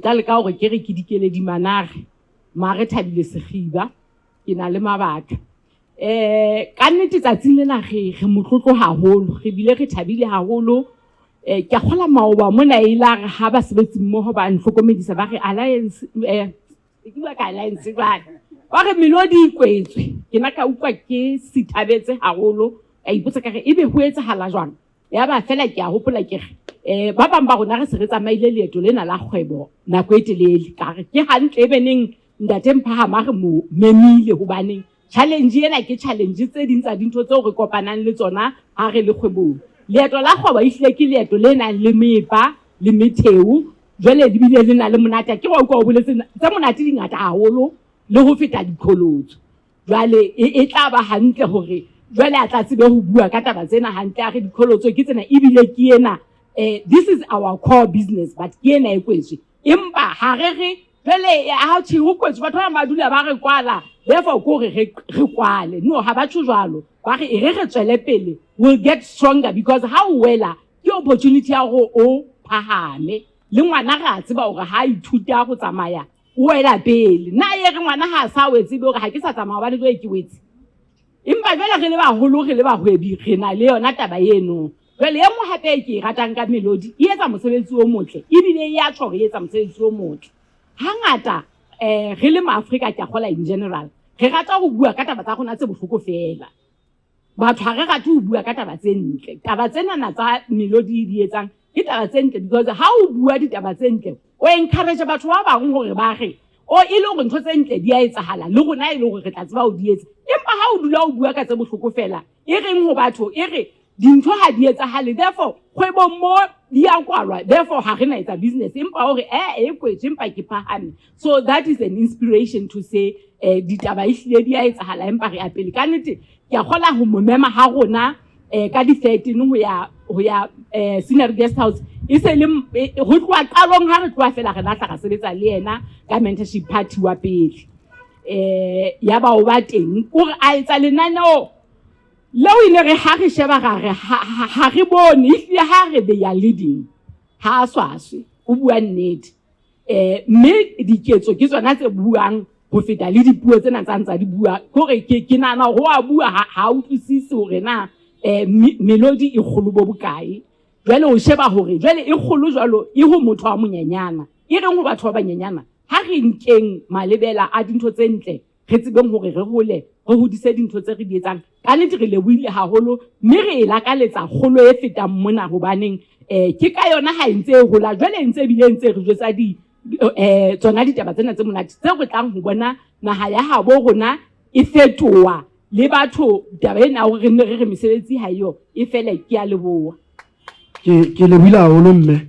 Ka le ka hore ke re ke dikele di manare mare Thabile Sekgiba ke na le mabaka ka nnete tsatsing lena re motlotlo haholo re bile re thabile haholo ke a kgola maoba mona ilare ha ba sebetsi mmoho ba nhlokomedisa ba re alliance ke ba ka alliance ba re Melodi ikwetswe ke na ka utlwa ke sithabetse haholo a ipotsa ka re ebe ho etsahala jwang ya ba fela ke a hopola ke re ba bang ba rona re se re tsamaile leeto lena la kgwebo nako e telele ka re ke hantle beneng ntate Mphahama re mo memile hobaneng challenge ena ke challenge tse ding tsa dintho tseo re kopanang le tsona ha re le kgwebong leeto la kgwebo ehlile ke leeto le nang le mepa le metheo jwale di bile le na le monate ke wa utlwa o boletse tse monate di ngata haholo le ho feta dikholotso jwale e tla ba hantle hore jwale a tla tsebe ho bua ka taba tsena hantle a re dikholotso ke tsena ebile ke ena this is our core business but ke ena e kwetswe empa ha re jwale ha tshi ho kwetswe batho ba dula ba re kwala therefore ko re kwale no ha ba tsho jwalo ba re re tswele pele will get stronger because how wela ke opportunity ya go o phahame le ngwana ga tseba hore ha ithuta go tsamaya o wela pele na ye re ngwana ha sa wetse be hore ha ke sa tsamaya ba le go ke wetse empa jwale re le ba holo re le ba hwebi re na le yona taba eno jwale ye mo hape ke ratang ka Melodi e etsa mosebetsi o motle ebile ya tsho re etsa mosebetsi o motle hangata re le maAfrika ke a kgola in general re rata go bua ka taba tsa rona tse bohloko fela batho ha re rate ho bua ka taba tse ntle taba tsena na tsa Melodi di etsang ke taba tse ntle because ha o bua ditaba tse ntle o encourage batho ba bang hore ba re o ile hore ntho tse ntle di a etsahala le rona ile hore re tla tseba ho di etsa empa ha o dula o bua ka tse bohloko fela e reng ho batho e re dintho ha di etsahale therefore kgwebo mo di a kwalwa therefore ha re na etsa business empa hore e kwetse empa ke phahame so that is an inspiration to say ditaba ehlile di a etsahala empa re a pele ka nnete ke a kgola ho momema ha rona ka di 13 ho ya Scenery Guest House e se le ho tloa qalong ha re tloa fela re natla ra sebetsa le yena ka mentorship party wa pele ya ba o ba teng o re a etsa lenaneo leo ile re ha re sheba ga re ha re bone ehlile ha re be ya leading ha swaswe o bua nnete mme diketso ke tsona tse buang ho feta le dipuo tsena tsa di bua hore ke nana ho a bua ha utlwisisi hore na Melodi e kholo bo bokae jwale o sheba hore jwale e kholo jwalo e ho motho wa monyenyana e reng ho batho ba banyenyana ha re nkeng malebela a dintho tse ntle re tsebeng hore re hole re hodise dintho tse re di etsang ka nnete re lebohile haholo mme re e lakaletsa kgolo e fetang mona hobaneng ke ka yona ha ntse e hola jwale ntse bile ntse re jwetsa tsona ditaba tsena tse monate tse re tlang ho bona naha ya habo rona e fetoha le batho taba ena hore re mesebetsi ha yo e fela ke a leboha ke lebohile haholo mme